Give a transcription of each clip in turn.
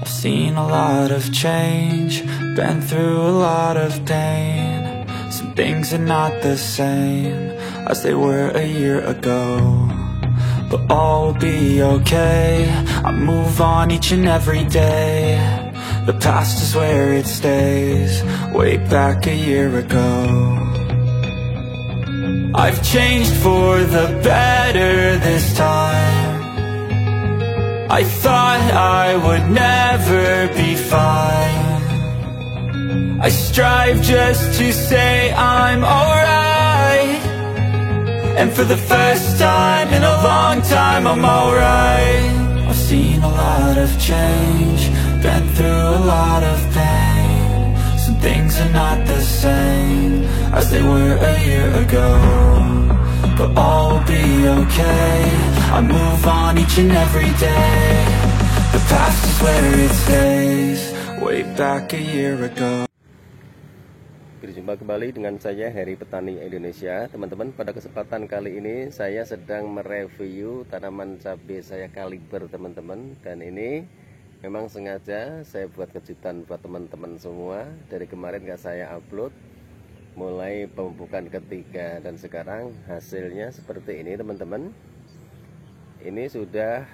I've seen a lot of change, been through a lot of pain. Some things are not the same as they were a year ago, but all will be okay. I move on each and every day. The past is where it stays, way back a year ago. I've changed for the better this time. I thought I would never be fine. I strive just to say I'm alright, and for the first time in a long time I'm alright. I've seen a lot of change, been through a lot of pain. Some things are not the same as they were a year ago, but all will be okay. I move on each and every day. The past is where it stays, way back a year ago. Berjumpa kembali dengan saya Heri Petani Indonesia. Teman-teman, pada kesempatan kali ini saya sedang mereview tanaman cabai saya kaliber, teman-teman. Dan ini memang sengaja saya buat kejutan buat teman-teman semua. Dari kemarin gak saya upload, mulai pemupukan ketiga, dan sekarang hasilnya seperti ini, teman-teman. Ini sudah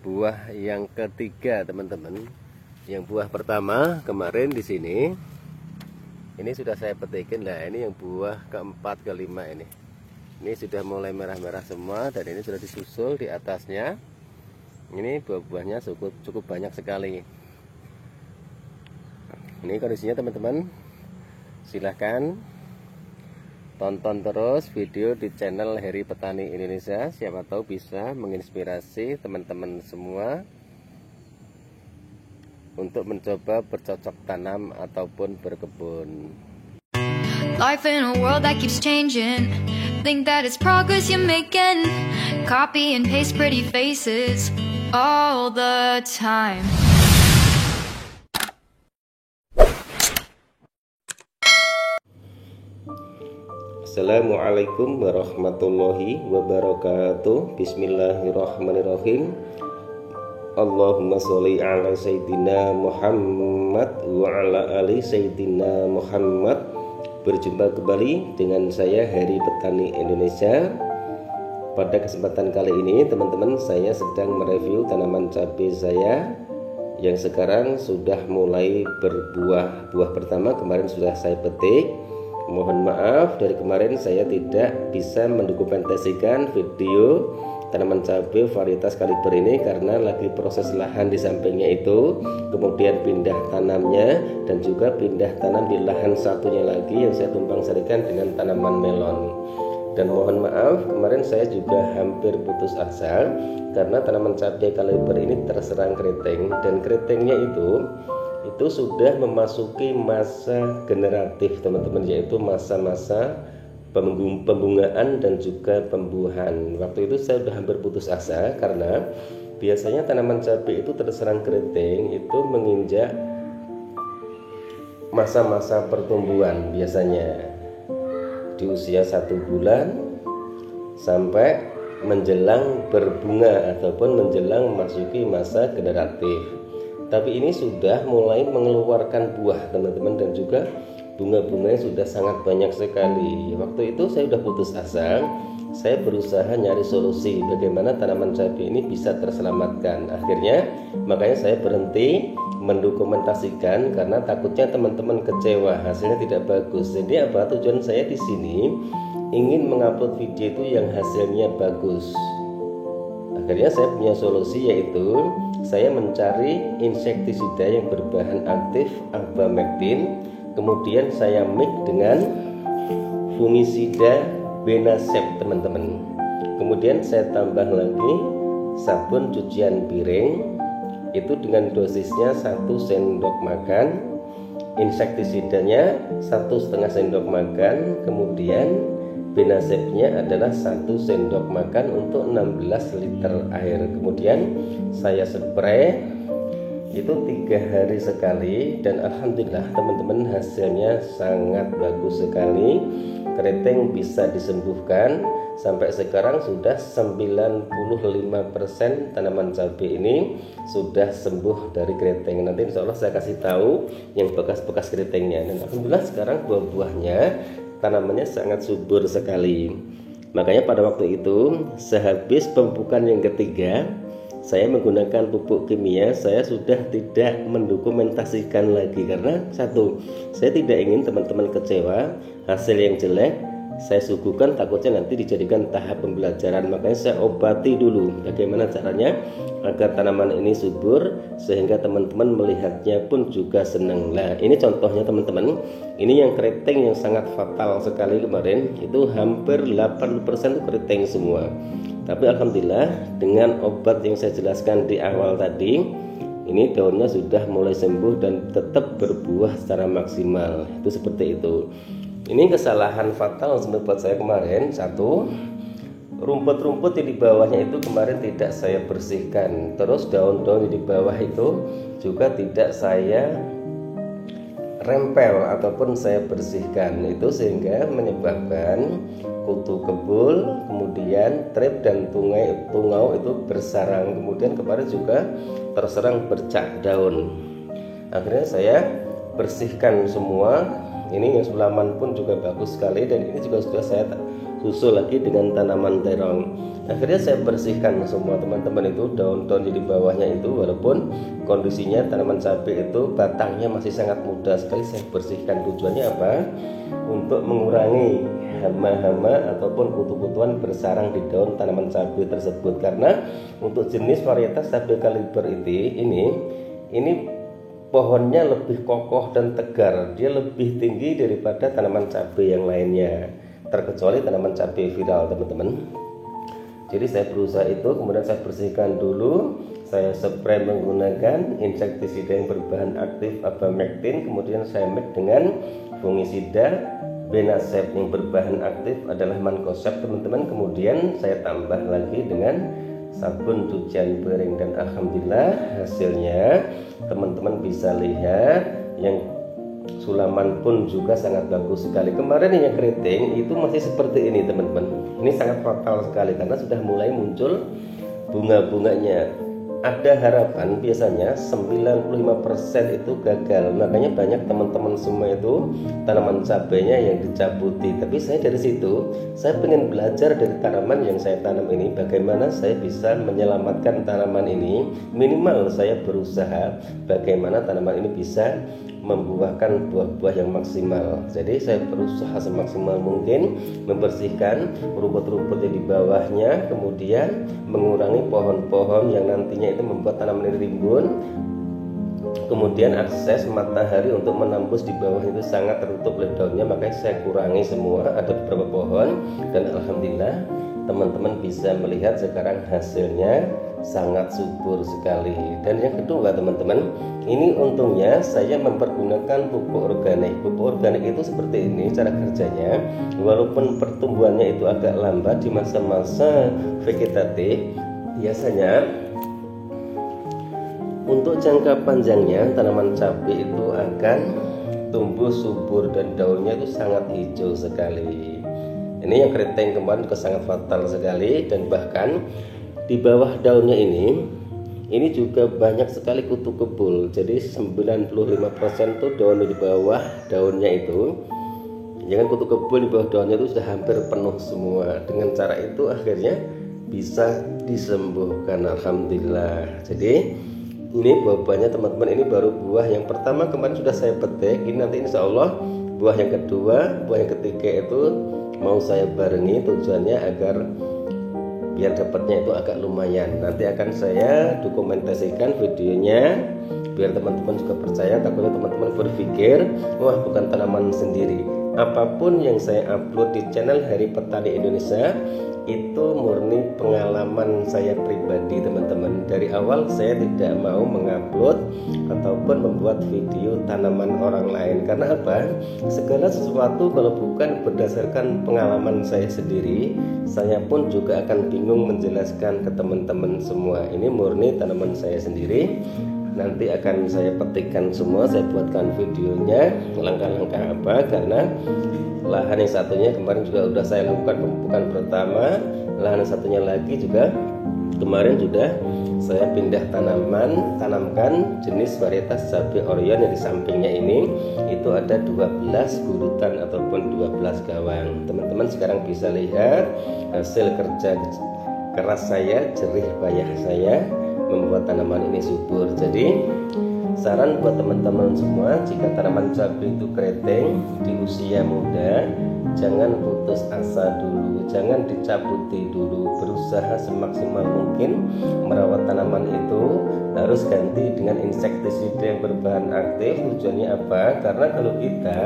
buah yang ketiga, teman-teman. Yang buah pertama kemarin di sini, ini sudah saya petikin. Nah, ini yang buah keempat, kelima ini. Ini sudah mulai merah-merah semua, dan ini sudah disusul di atasnya. Ini buah-buahnya cukup banyak sekali. Ini kondisinya, teman-teman. Silahkan tonton terus video di channel Heri Petani Indonesia. Siapa tahu bisa menginspirasi teman-teman semua untuk mencoba bercocok tanam ataupun berkebun. Life in a world that keeps changing. Think that it's progress you're making. Copy and paste pretty faces all the time. Assalamualaikum warahmatullahi wabarakatuh. Bismillahirrahmanirrahim. Allahumma sholli ala Sayyidina Muhammad wa ala ali Sayyidina Muhammad. Berjumpa kembali dengan saya Heri Petani Indonesia. Pada kesempatan kali ini, teman-teman, saya sedang mereview tanaman cabai saya yang sekarang sudah mulai berbuah. Buah pertama kemarin sudah saya petik. Mohon maaf, dari kemarin saya tidak bisa mendokumentasikan video tanaman cabai varietas kaliber ini karena lagi proses lahan di sampingnya itu, kemudian pindah tanamnya, dan juga pindah tanam di lahan satunya lagi yang saya tumpang sarikan dengan tanaman melon. Dan mohon maaf, kemarin saya juga hampir putus asa karena tanaman cabai kaliber ini terserang keriting, dan keritingnya itu sudah memasuki masa generatif, teman-teman, yaitu masa-masa pembungaan dan juga pembuahan. Waktu itu saya sudah hampir putus asa karena biasanya tanaman cabai itu terserang keriting itu menginjak masa-masa pertumbuhan, biasanya di usia 1 bulan sampai menjelang berbunga ataupun menjelang masuki masa generatif. Tapi ini sudah mulai mengeluarkan buah, teman-teman, dan juga bunga-bunganya sudah sangat banyak sekali. Waktu itu saya sudah putus asa. Saya berusaha nyari solusi bagaimana tanaman cabai ini bisa terselamatkan. Akhirnya makanya saya berhenti mendokumentasikan karena takutnya teman-teman kecewa, hasilnya tidak bagus. Jadi apa tujuan saya di sini? Ingin mengupload video itu yang hasilnya bagus. Akhirnya saya punya solusi, yaitu saya mencari insektisida yang berbahan aktif abamectin, kemudian saya mix dengan fungisida Benasep, teman-teman. Kemudian saya tambah lagi sabun cucian piring, itu dengan dosisnya 1 sendok makan, insektisidanya 1,5 sendok makan, kemudian Benasepnya adalah 1 sendok makan untuk 16 liter air. Kemudian saya spray itu 3 hari sekali, dan alhamdulillah, teman-teman, hasilnya sangat bagus sekali. Keriting bisa disembuhkan, sampai sekarang sudah 95% tanaman cabai ini sudah sembuh dari keriting. Nanti insya Allah saya kasih tahu yang bekas-bekas keritingnya. Dan alhamdulillah sekarang buah-buahnya tanamannya sangat subur sekali. Makanya pada waktu itu sehabis pemupukan yang ketiga, saya menggunakan pupuk kimia. Saya sudah tidak mendokumentasikan lagi karena satu, saya tidak ingin teman-teman kecewa hasil yang jelek saya suguhkan, takutnya nanti dijadikan tahap pembelajaran. Makanya saya obati dulu bagaimana caranya agar tanaman ini subur sehingga teman-teman melihatnya pun juga senang. Nah ini contohnya teman-teman, ini yang keriting yang sangat fatal sekali kemarin, itu hampir 80% itu keriting semua. Tapi alhamdulillah dengan obat yang saya jelaskan di awal tadi, ini daunnya sudah mulai sembuh dan tetap berbuah secara maksimal. Itu seperti itu. Ini kesalahan fatal buat saya kemarin. Satu, rumput-rumput yang di bawahnya itu kemarin tidak saya bersihkan. Terus daun-daun yang di bawah itu juga tidak saya rempel ataupun saya bersihkan. Itu sehingga menyebabkan kutu kebul, kemudian trip dan tungau itu bersarang. Kemudian kemarin juga terserang bercak daun. Akhirnya saya bersihkan semua. Ini yang sulaman pun juga bagus sekali, dan ini juga sudah saya susul lagi dengan tanaman terong. Akhirnya saya bersihkan semua teman-teman itu daun-daun di bawahnya itu, walaupun kondisinya tanaman cabai itu batangnya masih sangat muda sekali. Saya bersihkan, tujuannya apa? Untuk mengurangi hama-hama ataupun kutu-kutuan bersarang di daun tanaman cabai tersebut. Karena untuk jenis varietas cabai kaliber ini pohonnya lebih kokoh dan tegar, dia lebih tinggi daripada tanaman cabai yang lainnya, terkecuali tanaman cabai viral teman-teman. Jadi saya berusaha itu, kemudian saya bersihkan dulu, saya spray menggunakan insektisida yang berbahan aktif abamectin, kemudian saya mix dengan fungisida Benasep yang berbahan aktif adalah Mancozeb teman-teman. Kemudian saya tambah lagi dengan sabun cucian piring, dan alhamdulillah hasilnya teman-teman bisa lihat, yang sulaman pun juga sangat bagus sekali. Kemarin yang keriting itu masih seperti ini teman-teman. Ini sangat fatal sekali karena sudah mulai muncul bunga-bunganya. Ada harapan, biasanya 95% itu gagal. Makanya banyak teman-teman semua itu tanaman cabainya yang dicabuti. Tapi saya dari situ, saya pengen belajar dari tanaman yang saya tanam ini, bagaimana saya bisa menyelamatkan tanaman ini. Minimal saya berusaha bagaimana tanaman ini bisa membuahkan buah-buah yang maksimal. Jadi saya berusaha semaksimal mungkin membersihkan rumput-rumput yang di bawahnya, kemudian mengurangi pohon-pohon yang nantinya itu membuat tanaman ini rimbun. Kemudian akses matahari untuk menembus di bawah itu sangat tertutup oleh daunnya, makanya saya kurangi semua. Ada beberapa pohon, dan alhamdulillah teman-teman bisa melihat sekarang hasilnya sangat subur sekali. Dan yang kedua teman-teman, ini untungnya saya mempergunakan pupuk organik. Pupuk organik itu seperti ini cara kerjanya. Walaupun pertumbuhannya itu agak lambat di masa-masa vegetatif, biasanya untuk jangka panjangnya tanaman cabai itu akan tumbuh subur dan daunnya itu sangat hijau sekali. Ini yang keriting kemarin juga sangat fatal sekali, dan bahkan di bawah daunnya ini juga banyak sekali kutu kebul. Jadi 95% tuh daun di bawah daunnya itu, jangan kutu kebul di bawah daunnya itu sudah hampir penuh semua. Dengan cara itu akhirnya bisa disembuhkan, alhamdulillah. Jadi ini buah-buahnya teman-teman, ini baru buah yang pertama kemarin sudah saya petik. Ini nanti insya Allah buah yang kedua, buah yang ketiga itu mau saya barengi, tujuannya agar biar dapatnya itu agak lumayan. Nanti akan saya dokumentasikan videonya biar teman-teman juga percaya. Takutnya teman-teman berpikir wah bukan tanaman sendiri. Apapun yang saya upload di channel Hari Petani Indonesia itu murni pengalaman saya pribadi teman-teman. Dari awal saya tidak mau mengupload ataupun membuat video tanaman orang lain. Karena apa? Segala sesuatu kalau bukan berdasarkan pengalaman saya sendiri, saya pun juga akan bingung menjelaskan ke teman-teman semua. Ini murni tanaman saya sendiri. nanti akan saya petikkan semua, saya buatkan videonya langkah-langkah apa, karena lahan yang satunya kemarin juga sudah saya lakukan pemupukan pertama, lahan yang satunya lagi juga kemarin sudah saya pindah tanamkan jenis varietas cabai Orion yang di sampingnya ini itu ada 12 gurutan ataupun 12 gawang. Teman-teman sekarang bisa lihat hasil kerja keras saya, jerih payah saya membuat tanaman ini subur. Jadi saran buat teman-teman semua, jika tanaman cabai itu keriting di usia muda, jangan putus asa dulu, jangan dicabuti dulu, berusaha semaksimal mungkin merawat tanaman itu. Harus ganti dengan insektisida yang berbahan aktif. Tujuannya apa? Karena kalau kita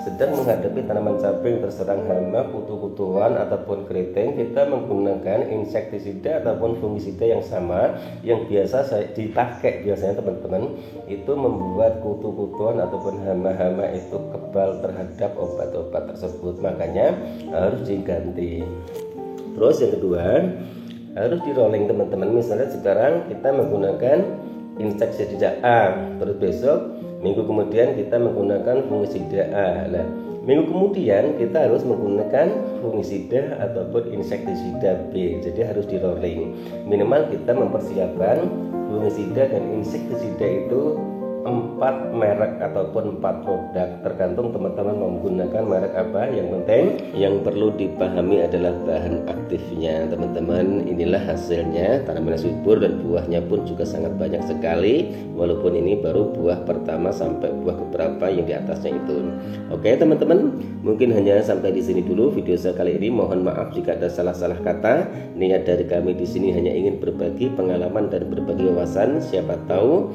sedang menghadapi tanaman cabai yang terserang hama, kutu-kutuan ataupun keriting, kita menggunakan insektisida ataupun fungisida yang sama yang biasa saya dipakai biasanya teman-teman, itu membuat kutu-kutuan ataupun hama-hama itu kebal terhadap obat-obat tersebut, makanya harus diganti. Terus yang kedua, harus di rolling teman-teman. Misalnya sekarang kita menggunakan insektisida A, terus besok minggu kemudian kita menggunakan fungisida A. Nah, minggu kemudian kita harus menggunakan fungisida ataupun insektisida B. Jadi harus di rolling. Minimal kita mempersiapkan fungisida dan insektisida itu 4 merek ataupun 4 produk, tergantung teman-teman menggunakan merek apa. Yang penting yang perlu dipahami adalah bahan aktifnya teman-teman. Inilah hasilnya, tanaman subur dan buahnya pun juga sangat banyak sekali, walaupun ini baru buah pertama sampai buah keberapa yang di atasnya itu. Oke teman-teman, mungkin hanya sampai di sini dulu video saya kali ini. Mohon maaf jika ada salah-salah kata. Niat dari kami di sini hanya ingin berbagi pengalaman dan berbagi wawasan. Siapa tahu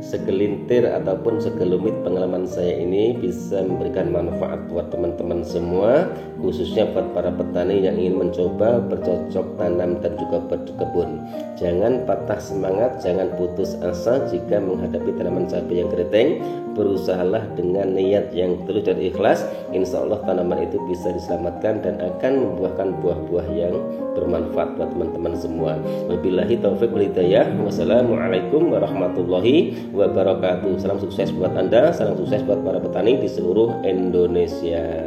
segelintir ataupun segelumit pengalaman saya ini bisa memberikan manfaat buat teman-teman semua, khususnya buat para petani yang ingin mencoba bercocok tanam dan juga berkebun. Jangan patah semangat, jangan putus asa jika menghadapi tanaman cabai yang keriting. Berusahalah dengan niat yang tulus dan ikhlas. Insya Allah tanaman itu bisa diselamatkan dan akan membuahkan buah-buah yang bermanfaat buat teman-teman semua. Wabillahi taufiq wal hidayah. Wassalamualaikum warahmatullahi wabarakatuh. Salam sukses buat Anda, salam sukses buat para petani di seluruh Indonesia.